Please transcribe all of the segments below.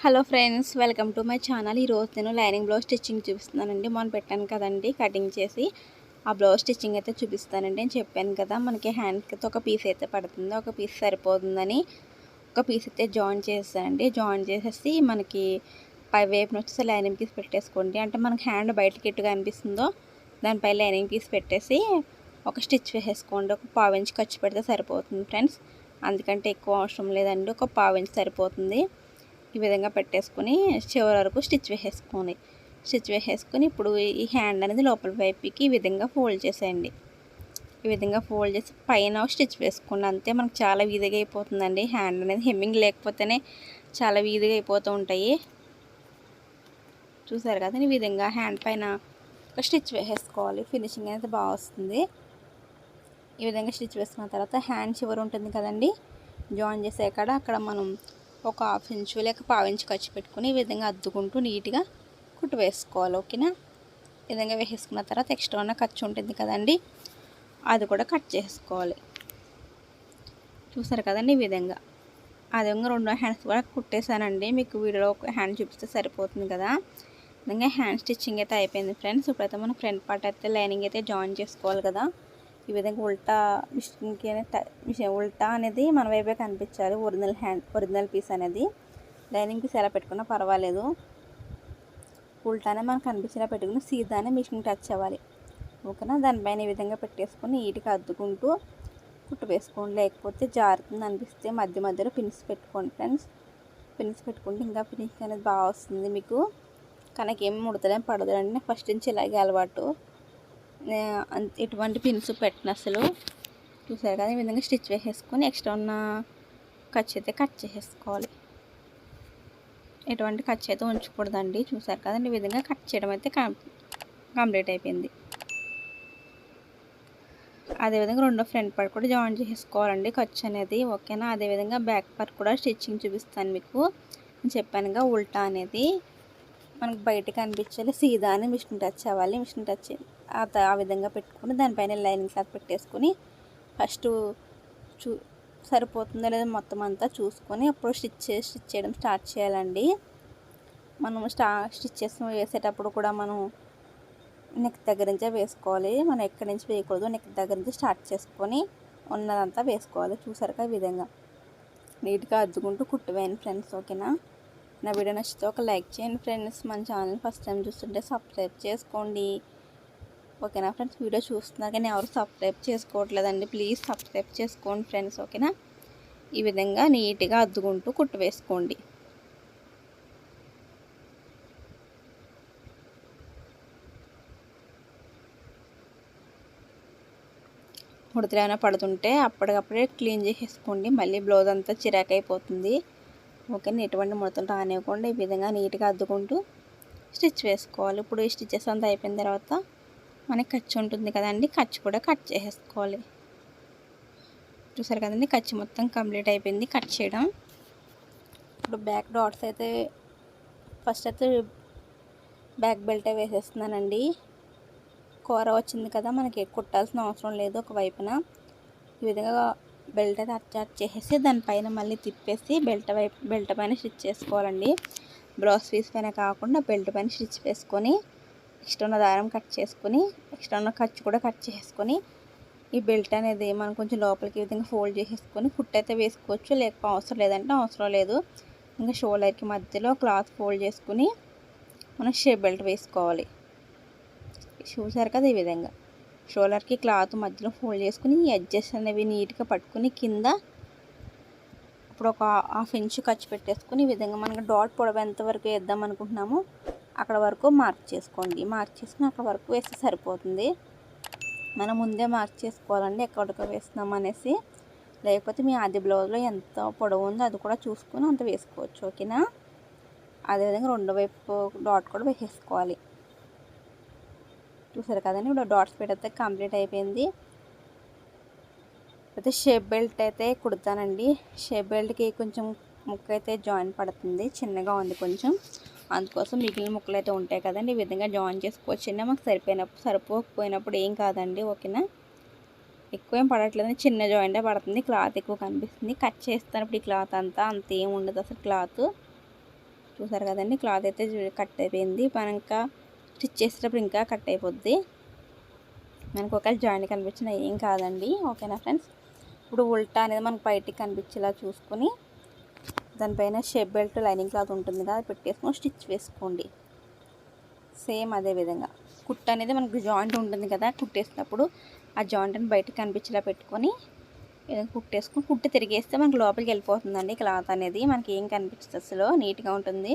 Hello friends, welcome to my channel. ఈరోజు నేను lining blouse stitching చూపిస్తున్నానండి. మొన్న పెట్టాను కదండి కటింగ్ చేసి, ఆ బ్లౌజ్ స్టిచ్చింగ్ అయితే చూపిస్తానండి. నేను చెప్పాను కదా మనకి హ్యాండ్కి అయితే ఒక పీస్ అయితే పడుతుంది, ఒక పీస్ సరిపోతుందని ఒక పీస్ అయితే జాయిన్ చేస్తానండి. జాయిన్ చేసేసి మనకి పై వైపున వచ్చేసి లైనింగ్ పీస్ పెట్టేసుకోండి. అంటే మనకి హ్యాండ్ బయటకి ఎట్టుగా అనిపిస్తుందో దానిపై లైనింగ్ పీస్ పెట్టేసి ఒక స్టిచ్ వేసేసుకోండి. ఒక పావు ఇంచ్ ఖర్చు పెడితే సరిపోతుంది ఫ్రెండ్స్, అందుకంటే ఎక్కువ అవసరం లేదండి, ఒక పావు ఇంచ్ సరిపోతుంది. ఈ విధంగా పెట్టేసుకొని చివరి వరకు స్టిచ్ వేసేసుకొని ఇప్పుడు ఈ హ్యాండ్ అనేది లోపల వైపుకి ఈ విధంగా ఫోల్డ్ చేసేయండి. ఈ విధంగా ఫోల్డ్ చేసి పైన స్టిచ్ వేసుకోండి. అంతే, మనకు చాలా వీధిగా అయిపోతుందండి. హ్యాండ్ అనేది హెమ్మింగ్ లేకపోతేనే చాలా వీధిగా అయిపోతూ ఉంటాయి. చూసారు కదా, ఈ విధంగా హ్యాండ్ పైన ఒక స్టిచ్ వేసేసుకోవాలి. ఫినిషింగ్ అనేది బాగా వస్తుంది. ఈ విధంగా స్టిచ్ వేసుకున్న తర్వాత హ్యాండ్ చివరి ఉంటుంది కదండి, జాయిన్ చేసే అక్కడ మనం ఒక హాఫ్ ఇంచు లేక పావు ఇంచు ఖర్చు పెట్టుకుని ఈ విధంగా అద్దుకుంటూ నీట్గా కుట్టు వేసుకోవాలి. ఓకేనా, ఈ విధంగా వేసేసుకున్న తర్వాత ఎక్స్ట్రా ఉన్న ఖర్చు ఉంటుంది కదండి, అది కూడా కట్ చేసుకోవాలి. చూసారు కదండి, ఈ విధంగా రెండు హ్యాండ్స్ కూడా కుట్టేశానండి. మీకు వీడియోలో ఒక హ్యాండ్ చూపిస్తే సరిపోతుంది కదా. ఈ విధంగా హ్యాండ్ స్టిచ్చింగ్ అయితే అయిపోయింది ఫ్రెండ్స్. ఇప్పుడైతే మనం ఫ్రంట్ పార్ట్ అయితే లైనింగ్ అయితే జాయిన్ చేసుకోవాలి కదా. ఈ విధంగా ఉల్టా అనేది మన వైపే కనిపించాలి. ఒరిజినల్ పీస్ అనేది లైనింగ్ పీస్ ఎలా పెట్టుకున్నా పర్వాలేదు, ఉల్టానే మనకు కనిపించేలా పెట్టుకుని సీదానే మిషన్ టచ్ అవ్వాలి. ఓకేనా, దానిపైన ఈ విధంగా పెట్టేసుకొని నీట్గా అద్దుకుంటూ కుట్టు వేసుకోండి. లేకపోతే జారుతుంది అనిపిస్తే మధ్య మధ్యలో పిన్స్ పెట్టుకోండి ఫ్రెండ్స్. పిన్స్ పెట్టుకుంటే ఇంకా ఫినిషింగ్ అనేది బాగా వస్తుంది మీకు. కనుకేం ముడతలేం పడదు అండి, ఫస్ట్ నుంచి ఇలాగే అలవాటు, ఎటువంటి పిన్స్ పెట్టిన అసలు. చూసారు కదా, ఈ విధంగా స్టిచ్ వేసేసుకొని ఎక్స్ట్రా ఉన్న ఖర్చు అయితే కట్ చేసేసుకోవాలి. ఎటువంటి ఖర్చు అయితే ఉంచకూడదండి. చూసారు కదండి, ఈ విధంగా కట్ చేయడం అయితే కంప్లీట్ అయిపోయింది. అదేవిధంగా రెండో ఫ్రంట్ పార్ట్ కూడా జాయిన్ చేసుకోవాలండి ఖర్చు అనేది. ఓకేనా, అదేవిధంగా బ్యాక్ పార్ట్ కూడా స్టిచ్చింగ్ చూపిస్తాను మీకు. నేను చెప్పానుగా ఉల్టా అనేది మనకు బయటకు అనిపించాలి, సీదా అని మిషన్ టచ్ అవ్వాలి. మిషన్ టచ్ ఆ విధంగా పెట్టుకుని దానిపైన లైనింగ్ క్లాత్ పెట్టేసుకొని ఫస్ట్ సరిపోతుందో లేదో మొత్తం అంతా చూసుకొని అప్పుడు స్టిచ్ చేయడం స్టార్ట్ చేయాలండి. మనం స్టిచ్చెస్ వేసేటప్పుడు కూడా మనం నెక్ దగ్గర నుంచే వేసుకోవాలి, మనం ఎక్కడి నుంచి వేయకూడదు. నెక్ దగ్గర నుంచి స్టార్ట్ చేసుకొని ఉన్నదంతా వేసుకోవాలి. చూసారు కదా, ఈ విధంగా నీట్గా అద్దుకుంటూ కుట్టు వేయండి ఫ్రెండ్స్. ఓకేనా, నా వీడియో నచ్చితే ఒక లైక్ చేయండి ఫ్రెండ్స్. మన ఛానల్ ఫస్ట్ టైం చూస్తుంటే సబ్స్క్రైబ్ చేసుకోండి. ఓకేనా ఫ్రెండ్స్, వీడియో చూస్తున్నారు కానీ ఎవరు సబ్స్క్రైబ్ చేసుకోవట్లేదండి, ప్లీజ్ సబ్స్క్రైబ్ చేసుకోండి ఫ్రెండ్స్. ఓకేనా, ఈ విధంగా నీట్గా అద్దుకుంటూ కుట్టు వేసుకోండి. ముడతలు ఏమైనా పడుతుంటే అప్పటికప్పుడే క్లీన్ చేసేసుకోండి, మళ్ళీ బ్లౌజ్ అంతా చిరాకైపోతుంది. ఓకేనా, ఎటువంటి ముడతలు రానివ్వకుండా ఈ విధంగా నీట్గా అద్దుకుంటూ స్టిచ్ వేసుకోవాలి. ఇప్పుడు ఈ స్టిచ్చెస్ అంతా అయిపోయిన తర్వాత మనకి ఖర్చు ఉంటుంది కదండి, ఖర్చు కూడా కట్ చేసేసుకోవాలి. చూసారు కదండి, ఖర్చు మొత్తం కంప్లీట్ అయిపోయింది కట్ చేయడం. ఇప్పుడు బ్యాక్ డాట్స్ అయితే ఫస్ట్ అయితే బ్యాక్ బెల్ట్ వేసేస్తున్నానండి. కూర వచ్చింది కదా, మనకి కుట్టాల్సిన అవసరం లేదు. ఒకవైపున ఈ విధంగా బెల్ట్ అయితే అటాచ్ చేసేసి దానిపైన మళ్ళీ తిప్పేసి బెల్ట్ పైన స్టిచ్ చేసుకోవాలండి. బ్లౌజ్ పీస్ పైన కాకుండా బెల్ట్ పైన స్టిచ్ వేసుకొని ఎక్స్ట్రా ఉన్న దారం కట్ చేసుకొని ఎక్స్ట్రా ఉన్న ఖర్చు కూడా కట్ చేసుకొని ఈ బెల్ట్ అనేది మనం కొంచెం లోపలికి ఈ విధంగా ఫోల్డ్ చేసేసుకొని కుట్టు అయితే వేసుకోవచ్చు, లేకపోతే అవసరం లేదంటే అవసరం లేదు. ఇంకా షోల్డర్కి మధ్యలో క్లాత్ ఫోల్డ్ చేసుకుని మనం షేప్ బెల్ట్ వేసుకోవాలి. చూసారు కదా, ఈ విధంగా షోల్డర్కి క్లాత్ మధ్యలో ఫోల్డ్ చేసుకుని ఈ ఎడ్జెస్ అనేవి నీట్గా పట్టుకుని కింద ఇప్పుడు ఒక హాఫ్ ఇంచు ఖర్చు పెట్టేసుకుని ఈ విధంగా మనకి డాట్ పొడవు ఎంతవరకు వేద్దాం అనుకుంటున్నామో అక్కడ వరకు మార్క్ చేసుకోండి. మార్క్ చేసుకుని అక్కడ వరకు వేస్తే సరిపోతుంది. మనం ముందే మార్క్ చేసుకోవాలండి ఎక్కడికి వేస్తున్నాం అనేసి, లేకపోతే మీ ఆది బ్లౌజ్లో ఎంత పొడవు ఉందో అది కూడా చూసుకొని అంత వేసుకోవచ్చు. ఓకేనా, అదేవిధంగా రెండో వైపు డాట్ కూడా వేసేసుకోవాలి. చూసారు కదండి, ఇప్పుడు డాట్స్ పెడితే కంప్లీట్ అయిపోయింది. అయితే షేప్ బెల్ట్ అయితే కుడతానండి. షేప్ బెల్ట్కి కొంచెం ముక్క అయితే జాయిన్ పడుతుంది, చిన్నగా ఉంది కొంచెం, అందుకోసం మిగిలిన ముక్కలు అయితే ఉంటాయి కదండి, ఈ విధంగా జాయిన్ చేసుకోవచ్చు. మాకు సరిపోకపోయినప్పుడు ఏం కాదండి. ఓకేనా, ఎక్కువ ఏం పడట్లేదు, చిన్న జాయింటే పడుతుంది, క్లాత్ ఎక్కువ కనిపిస్తుంది. కట్ చేస్తున్నప్పుడు ఈ క్లాత్ అంతా అంత ఏం ఉండదు అసలు క్లాత్. చూసారు కదండి, క్లాత్ అయితే కట్ అయిపోయింది. మనం ఇంకా స్టిచ్ చేసేటప్పుడు ఇంకా కట్ అయిపోద్ది. మనకు ఒకవేళ జాయింట్ కనిపించిన ఏం కాదండి. ఓకేనా ఫ్రెండ్స్. ఇప్పుడు ఉల్టా అనేది మనకు బయటికి కనిపించేలా చూసుకొని దానిపైన షేప్ బెల్ట్ లైనింగ్ క్లాత్ ఉంటుంది కదా, అది పెట్టేసుకొని స్టిచ్ వేసుకోండి. సేమ్ అదే విధంగా కుట్టు అనేది మనకు జాయింట్ ఉంటుంది కదా, కుట్టేసినప్పుడు ఆ జాయింట్ని బయటకు కనిపించేలా పెట్టుకొని కుట్టేసుకొని కుట్టు తిరిగేస్తే మనకు లోపలికి వెళ్ళిపోతుందండి. క్లాత్ అనేది మనకి ఏం కనిపించదు, అసలు నీట్గా ఉంటుంది.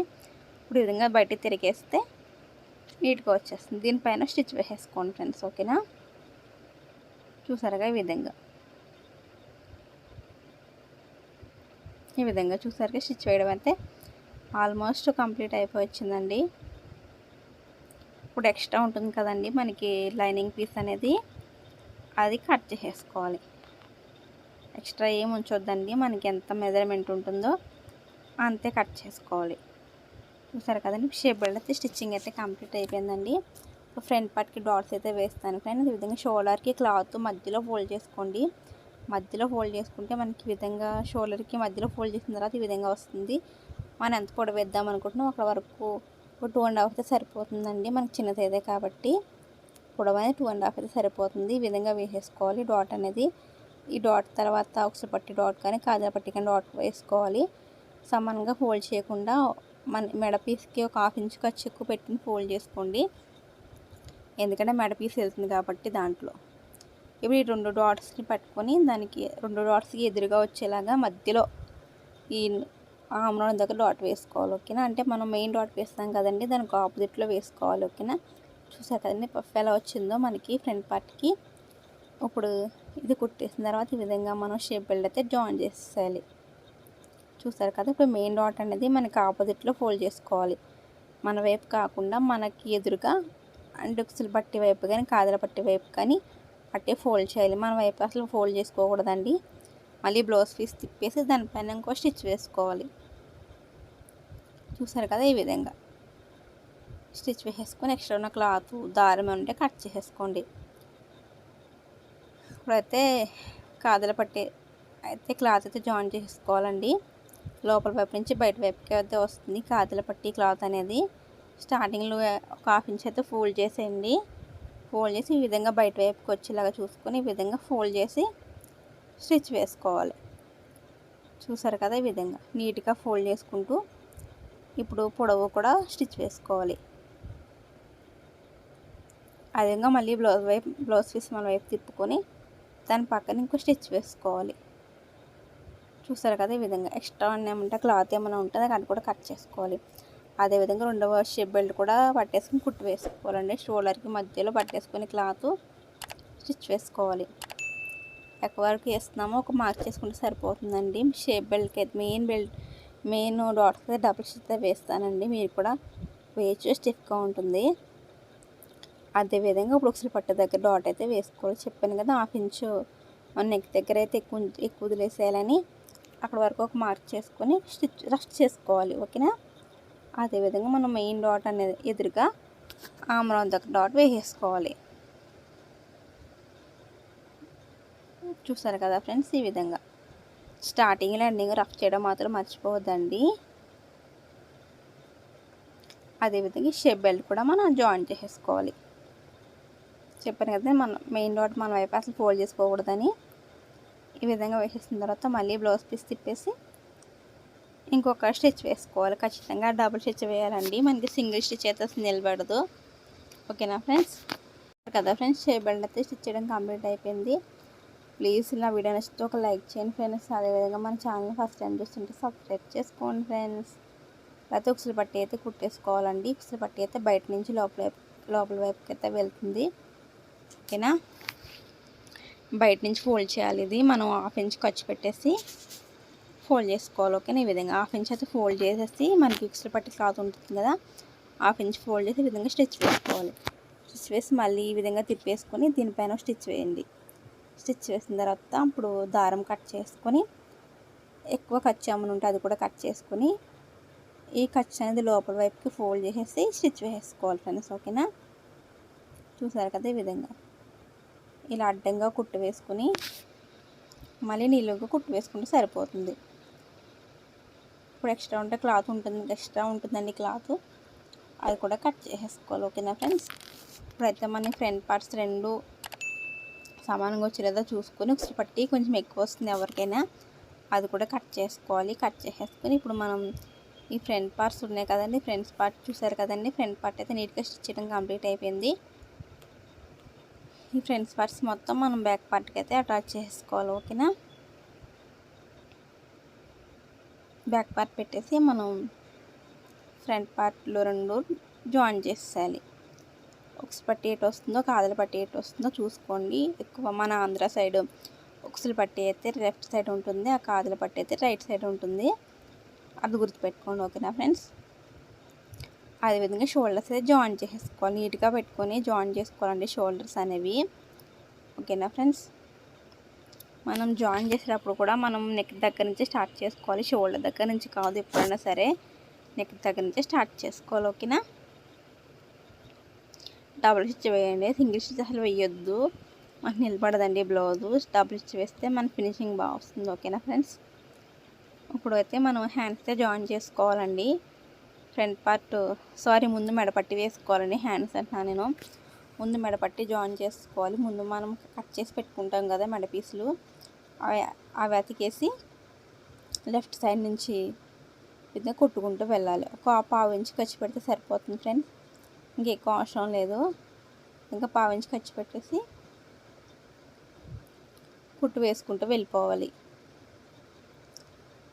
ఇప్పుడు ఈ విధంగా బయటకు తిరిగేస్తే నీట్గా వచ్చేస్తుంది. దీనిపైన స్టిచ్ వేసేసుకోండి ఫ్రెండ్స్. ఓకేనా, చూసారుగా ఈ విధంగా చూసారుగా స్టిచ్ వేయడం అయితే ఆల్మోస్ట్ కంప్లీట్ అయిపోయిందండి. ఇప్పుడు ఎక్స్ట్రా ఉంటుంది కదండి మనకి లైనింగ్ పీస్ అనేది, అది కట్ చేసేసుకోవాలి. ఎక్స్ట్రా ఏం ఉంచొద్దండి, మనకి ఎంత మెజర్మెంట్ ఉంటుందో అంతే కట్ చేసుకోవాలి. చూసారు కదండి, షేప్ బెల్ట్ అయితే స్టిచ్చింగ్ అయితే కంప్లీట్ అయిపోయిందండి. ఫ్రంట్ పార్ట్కి డాట్స్ అయితే వేస్తాను ఫ్రెండ్స్. ఈ విధంగా షోల్డర్కి క్లాత్ మధ్యలో ఫోల్డ్ చేసుకోండి. మధ్యలో ఫోల్డ్ చేసుకుంటే మనకి ఈ విధంగా షోల్డర్కి మధ్యలో ఫోల్డ్ చేసిన తర్వాత ఈ విధంగా వస్తుంది. మనం ఎంత పొడవు వేద్దాం అనుకుంటున్నాం అక్కడ వరకు 2.5 అయితే సరిపోతుందండి. మనకి చిన్నది అయితే కాబట్టి పొడవు అనేది 2.5 అయితే సరిపోతుంది. ఈ విధంగా వేసేసుకోవాలి డాట్ అనేది. ఈ డాట్ తర్వాత ఉక్సులు పట్టి డాట్ కానీ కాజా పట్టి కానీ డాట్ వేసుకోవాలి. సమానంగా ఫోల్డ్ చేయకుండా మన మెడ పీస్కి ఒక 1/2 ఇంచ్ ఖర్చు ఎక్కువ పెట్టుకుని ఫోల్డ్ చేసుకోండి. ఎందుకంటే మెడ పీస్ వెళ్తుంది కాబట్టి దాంట్లో. ఇప్పుడు ఈ 2 డాట్స్ని పట్టుకొని దానికి 2 డాట్స్కి ఎదురుగా వచ్చేలాగా మధ్యలో ఈ ఆమ్రోన్ దగ్గర డాట్ వేసుకోవాలి. ఓకేనా, అంటే మనం మెయిన్ డాట్ వేస్తాం కదండి, దానికి ఆపోజిట్లో వేసుకోవాలి. ఓకేనా, చూసారు కదండి పఫ్ ఎలా వచ్చిందో మనకి ఫ్రంట్ పార్ట్కి. ఇప్పుడు ఇది కుట్టేసిన తర్వాత ఈ విధంగా మనం షేప్ బెల్ట్ అయితే జాయిన్ చేసేయాలి. చూసారు కదా, ఇప్పుడు మెయిన్ డాట్ అనేది మనకి ఆపోజిట్లో ఫోల్డ్ చేసుకోవాలి. మన వైపు కాకుండా మనకి ఎదురుగా అండ్ ఉక్సులు పట్టి వైపు కానీ కాజల పట్టి వైపు కానీ అట్టే ఫోల్డ్ చేయాలి. మన వైపు అసలు ఫోల్డ్ చేసుకోకూడదండి. మళ్ళీ బ్లౌజ్ పీస్ తిప్పేసి దానిపైన ఇంకో స్టిచ్ వేసుకోవాలి. చూసారు కదా, ఈ విధంగా స్టిచ్ వేసేసుకొని ఎక్స్ట్రా ఉన్న క్లాత్ దారం ఉంటే కట్ చేసేసుకోండి. ఇప్పుడైతే కాజల పట్టి అయితే క్లాత్ అయితే జాయిన్ చేసుకోవాలండి. లోపల వైపు నుంచి బయట వైపుకి అయితే వస్తుంది కాజల పట్టి క్లాత్ అనేది. స్టార్టింగ్లో ఒక 1/2 ఇంచ్ అయితే ఫోల్డ్ చేసేయండి. ఫోల్డ్ చేసి ఈ విధంగా బయట వైపుకి వచ్చేలాగా చూసుకొని ఈ విధంగా ఫోల్డ్ చేసి స్టిచ్ వేసుకోవాలి. చూసారు కదా, ఈ విధంగా నీట్గా ఫోల్డ్ చేసుకుంటూ ఇప్పుడు పొడవు కూడా స్టిచ్ వేసుకోవాలి. అదే విధంగా మళ్ళీ బ్లౌజ్ పీస్ మన వైపు తిప్పుకొని దాని పక్కన ఇంకో స్టిచ్ వేసుకోవాలి. చూసారు కదా, ఈ విధంగా ఎక్స్ట్రా ఏమంటే క్లాత్ ఏమైనా ఉంటుంది అది కూడా కట్ చేసుకోవాలి. అదేవిధంగా రెండవ షేప్ బెల్ట్ కూడా పట్టేసుకుని కుట్టు వేసుకోవాలండి. షోల్డర్కి మధ్యలో పట్టేసుకొని క్లాత్ స్టిచ్ వేసుకోవాలి. ఎక్కడి వరకు వేస్తున్నామో ఒక మార్క్ చేసుకుంటే సరిపోతుందండి. షేప్ బెల్ట్కి అయితే మెయిన్ డాట్స్ అయితే డబుల్ స్టిచ్ అయితే వేస్తానండి. మీరు కూడా వేయచ్చు, స్టిఫ్గా ఉంటుంది. అదేవిధంగా ఇప్పుడు ఉక్సులు పట్టు దగ్గర డాట్ అయితే వేసుకోవాలి. చెప్పాను కదా, 1/2 ఇంచు మన నెక్ దగ్గర అయితే ఎక్కువ వదిలేసేయాలని అక్కడ వరకు ఒక మార్క్ చేసుకొని స్టిచ్ రఫ్ చేసుకోవాలి. ఓకేనా, అదేవిధంగా మనం మెయిన్ డాట్ అనేది ఎదురుగా ఆమ్రోన్ దగ్గర డాట్ వేసేసుకోవాలి. చూసారు కదా ఫ్రెండ్స్, ఈ విధంగా స్టార్టింగ్ ఎండింగ్ రఫ్ చేయడం మాత్రం మర్చిపోవద్దండి. అదేవిధంగా షేప్ బెల్ట్ కూడా మనం జాయిన్ చేసేసుకోవాలి. చెప్పాను కదా, మనం మెయిన్ డాట్ మన వైపు అసలు ఫోల్డ్ చేసుకోకూడదని. ఈ విధంగా వేసేసిన తర్వాత మళ్ళీ బ్లౌజ్ పీస్ తిప్పేసి ఇంకొక స్టిచ్ వేసుకోవాలి. ఖచ్చితంగా డబుల్ స్టిచ్ వేయాలండి, మనకి సింగిల్ స్టిచ్ అయితే అసలు నిలబడదు. ఓకేనా ఫ్రెండ్స్, కదా ఫ్రెండ్స్, షేప్ బెల్ట్ అయితే స్టిచ్ చేయడం కంప్లీట్ అయిపోయింది. ప్లీజ్ నా వీడియో నచ్చితే ఒక లైక్ చేయండి ఫ్రెండ్స్. అదేవిధంగా మన ఛానల్ ఫస్ట్ టైం చూస్తుంటే సబ్స్క్రైబ్ చేసుకోండి ఫ్రెండ్స్. లేకపోతే ఉక్సులు పట్టి అయితే కుట్టేసుకోవాలండి. ఉక్సులు పట్టి అయితే బయట నుంచి లోపల వైపుకి అయితే వెళ్తుంది. ఓకేనా, బయట నుంచి ఫోల్డ్ చేయాలి. ఇది మనం 1/2 ఇంచ్ ఖర్చు పెట్టేసి ఫోల్డ్ చేసుకోవాలి. ఓకేనా, ఈ విధంగా 1/2 ఇంచ్ అయితే ఫోల్డ్ చేసేసి మనకి ఉక్సులు పట్టి క్లాత్ ఉంటుంది కదా, 1/2 ఇంచ్ ఫోల్డ్ చేసి ఈ విధంగా స్టిచ్ వేసుకోవాలి. స్టిచ్ వేసి మళ్ళీ ఈ విధంగా తిప్పేసుకొని దీనిపైన స్టిచ్ వేయండి. స్టిచ్ వేసిన తర్వాత ఇప్పుడు దారం కట్ చేసుకొని ఎక్కువ ఖర్చు ఏమైనా ఉంటే అది కూడా కట్ చేసుకొని ఈ ఖర్చు అనేది లోపల వైపుకి ఫోల్డ్ చేసేసి స్టిచ్ వేసుకోవాలి ఫ్రెండ్స్. ఓకేనా, చూసారు కదా, ఈ విధంగా ఇలా అడ్డంగా కుట్టు వేసుకుని మళ్ళీ నిలువుగా కుట్టు వేసుకుంటే సరిపోతుంది. ఇప్పుడు క్లాత్ ఎక్స్ట్రా ఉంటుందండి క్లాత్, అది కూడా కట్ చేసేసుకోవాలి. ఓకేనా ఫ్రెండ్స్. ఇప్పుడైతే మన ఫ్రంట్ పార్ట్స్ రెండు సమానంగా వచ్చేలాగా చూసుకొని ఉక్స్ పట్టి కొంచెం ఎక్కువ వస్తుంది ఎవరికైనా, అది కూడా కట్ చేసుకోవాలి. కట్ చేసేసుకొని ఇప్పుడు మనం ఈ ఫ్రంట్ పార్ట్స్ ఉన్నాయి కదండి, ఫ్రంట్ పార్ట్ చూసారు కదండి, ఫ్రంట్ పార్ట్ అయితే నీట్గా స్టిచ్ చేయడం కంప్లీట్ అయిపోయింది. ఈ ఫ్రంట్ పార్ట్స్ మొత్తం మనం బ్యాక్ పార్ట్కి అయితే అటాచ్ చేసుకోవాలి. ఓకేనా. బ్యాక్ పార్ట్ పెట్టేసి మనం ఫ్రంట్ పార్ట్లో రెండు జాయిన్ చేసేయాలి. ఉక్స్ పట్టి ఎటు వస్తుందో కాదల పట్టి ఎటు వస్తుందో చూసుకోండి. ఎక్కువ మన ఆంధ్ర సైడ్ ఉక్సుల పట్టి అయితే లెఫ్ట్ సైడ్ ఉంటుంది, ఆ కాదల పట్టి అయితే రైట్ సైడ్ ఉంటుంది, అది గుర్తుపెట్టుకోండి. ఓకేనా ఫ్రెండ్స్. అదేవిధంగా షోల్డర్స్ అయితే జాయిన్ చేసుకోవాలి, నీట్గా పెట్టుకొని జాయిన్ చేసుకోవాలండి షోల్డర్స్ అనేవి. ఓకేనా ఫ్రెండ్స్. మనం జాయిన్ చేసేటప్పుడు కూడా మనం నెక్ దగ్గర నుంచి స్టార్ట్ చేసుకోవాలి, షోల్డర్ దగ్గర నుంచి కాదు. ఎప్పుడైనా సరే నెక్ దగ్గర నుంచి స్టార్ట్ చేసుకోవాలి. ఓకేనా. డబుల్ స్టిచ్ వేయండి, సింగిల్ స్టిచ్ అసలు వేయొద్దు, మనకు నిలబడదండి బ్లౌజు. డబుల్ స్టిచ్ వేస్తే మన ఫినిషింగ్ బాగా వస్తుంది. ఓకేనా ఫ్రెండ్స్. ఇప్పుడు అయితే మనం హ్యాండ్స్తో జాయిన్ చేసుకోవాలండి. ఫ్రంట్ పార్ట్ ముందు మెడపట్టి వేసుకోవాలండి. హ్యాండ్స్ అంటున్నా నేను, ముందు మెడపట్టి జాయిన్ చేసుకోవాలి. ముందు మనం కట్ చేసి పెట్టుకుంటాం కదా మెడ పీసులు, అవి అతికేసి లెఫ్ట్ సైడ్ నుంచి ఇది కుట్టుకుంటూ వెళ్ళాలి. ఒక పావు ఇంచు ఖర్చు పెడితే సరిపోతుంది ఫ్రెండ్స్, ఇంకెక్కువ అవసరం లేదు. ఇంకా పావు ఇంచు ఖర్చు పెట్టేసి కుట్టు వేసుకుంటూ వెళ్ళిపోవాలి.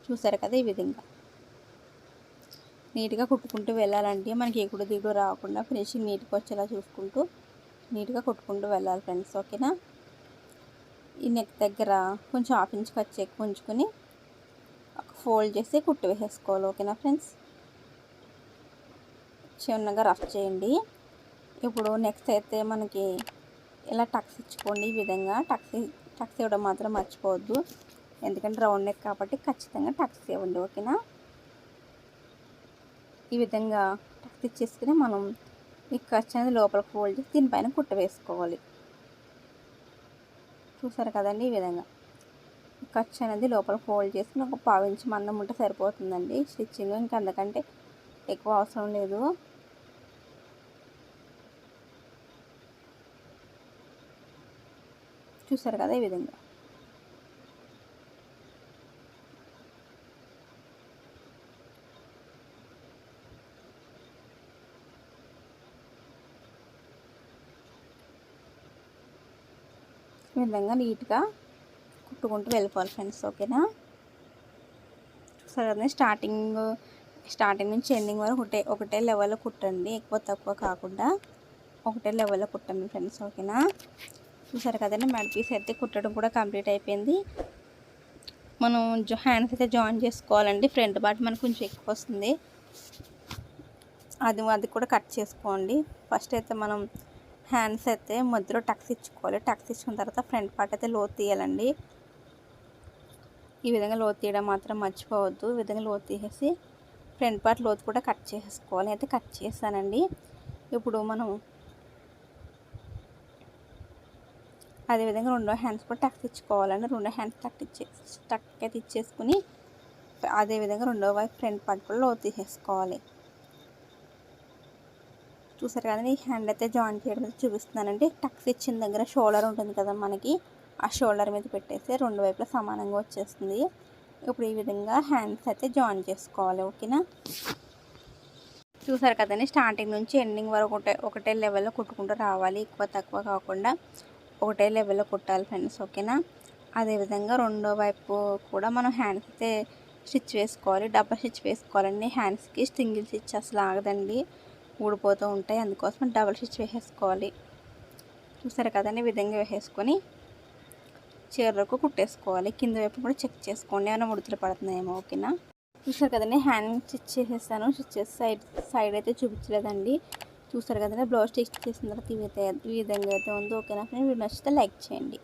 చూసారు కదా, ఈ విధంగా నీట్గా కుట్టుకుంటూ వెళ్ళాలంటే మనకి ఎగుడు దిగుడు రాకుండా ఫినిషింగ్ నీట్గా వచ్చేలా చూసుకుంటూ నీట్గా కుట్టుకుంటూ వెళ్ళాలి ఫ్రెండ్స్. ఓకేనా. ఈ నెక్ దగ్గర కొంచెం హాఫ్ ఇంచ్ ఖర్చు ఎక్కువ ఉంచుకొని ఒక ఫోల్డ్ చేసి కుట్టు వేసేసుకోవాలి. ఓకేనా ఫ్రెండ్స్. చిన్నగా రఫ్ చేయండి. ఇప్పుడు నెక్స్ట్ అయితే మనకి ఇలా టక్స్ ఇచ్చుకోండి. ఈ విధంగా టక్స్ ఇవ్వడం మాత్రం మర్చిపోవద్దు, ఎందుకంటే రౌండ్ నెక్ కాబట్టి ఖచ్చితంగా టక్స్ ఇవ్వండి. ఓకేనా. ఈ విధంగా టక్స్ ఇచ్చేసుకుని మనం ఈ ఖర్చు అనేది లోపలికి ఫోల్డ్ చేసి దీనిపైన కుట్టు వేసుకోవాలి. చూసారు కదండి, ఈ విధంగా ఖర్చు అనేది లోపల ఫోల్డ్ చేసుకుని ఒక పావు ఇంచు మందం ఉంటే సరిపోతుందండి స్టిచ్చింగ్, ఇంకా అందుకంటే ఎక్కువ అవసరం లేదు. చూసారు కదా, ఈ విధంగా నీట్గా కుట్టుకుంటూ వెళ్ళిపోవాలి ఫ్రెండ్స్. ఓకేనా. సరే కదా, స్టార్టింగ్ నుంచి ఎండింగ్ వరకు ఒకటే లెవెల్లో కుట్టండి, ఎక్కువ తక్కువ కాకుండా ఒకటే లెవెల్లో కుట్టండి ఫ్రెండ్స్. ఓకేనా. చూసారు కదండి, మెడ పీస్ అయితే కుట్టడం కూడా కంప్లీట్ అయిపోయింది. మనం హ్యాండ్స్ అయితే జాయిన్ చేసుకోవాలండి. ఫ్రంట్ పార్ట్ మనకు కొంచెం ఎక్కువ వస్తుంది, అది కూడా కట్ చేసుకోండి. ఫస్ట్ అయితే మనం హ్యాండ్స్ అయితే మధ్యలో టక్స్ ఇచ్చుకోవాలి. టక్స్ ఇచ్చుకున్న తర్వాత ఫ్రంట్ పార్ట్ అయితే లోతు తీయాలండి. ఈ విధంగా లోతు తీయడం మాత్రం మర్చిపోవద్దు. ఈ విధంగా లోతు తీసేసి ఫ్రంట్ పార్ట్ లోతు కూడా కట్ చేసుకోవాలి. అయితే కట్ చేస్తానండి. ఇప్పుడు మనం అదేవిధంగా రెండో హ్యాండ్స్ కూడా టక్స్ ఇచ్చుకోవాలండి. రెండో హ్యాండ్స్ టక్ అయితే ఇచ్చేసుకుని అదేవిధంగా రెండో వైపు ఫ్రంట్ పార్ట్ కూడా లోతు తీసేసుకోవాలి. చూసారు కదండి, ఈ హ్యాండ్ అయితే జాయిన్ చేయడం చూపిస్తున్నానండి. టక్స్ ఇచ్చిన దగ్గర షోల్డర్ ఉంటుంది కదా మనకి, ఆ షోల్డర్ మీద పెట్టేసి రెండు వైపులా సమానంగా వచ్చేస్తుంది. ఇప్పుడు ఈ విధంగా హ్యాండ్స్ అయితే జాయిన్ చేసుకోవాలి. ఓకేనా. చూసారు కదండి, స్టార్టింగ్ నుంచి ఎండింగ్ వరకు ఒకటే లెవెల్లో కుట్టుకుంటూ రావాలి, ఎక్కువ తక్కువ కాకుండా ఒకటే లెవెల్లో కుట్టాలి ఫ్రెండ్స్. ఓకేనా. అదేవిధంగా రెండో వైపు కూడా మనం హ్యాండ్స్ అయితే స్టిచ్ వేసుకోవాలి, డబల్ స్టిచ్ వేసుకోవాలండి. హ్యాండ్స్కి సింగిల్ స్టిచ్ అసలు ఆగదండి, ఊడిపోతూ ఉంటాయి, అందుకోసం డబల్ స్టిచ్ వేసేసుకోవాలి. చూసారు కదండి, ఈ విధంగా వేసేసుకొని చివరకు కుట్టేసుకోవాలి. కింద వైపు కూడా చెక్ చేసుకోండి, ఏమైనా ముడతలు పడుతున్నాయేమో. ఓకేనా. చూసారు కదండి, హ్యాండ్ స్టిచ్ చేసేస్తాను. స్టిచ్ చేసి సైడ్ అయితే చూపించలేదండి. చూసారు కదండి, బ్లౌజ్ స్టిచ్ చేసిన తర్వాత ఈ విధంగా అయితే ఉంది. ఓకేనా ఫ్రెండ్స్, వీడియో నచ్చితే లైక్ చేయండి.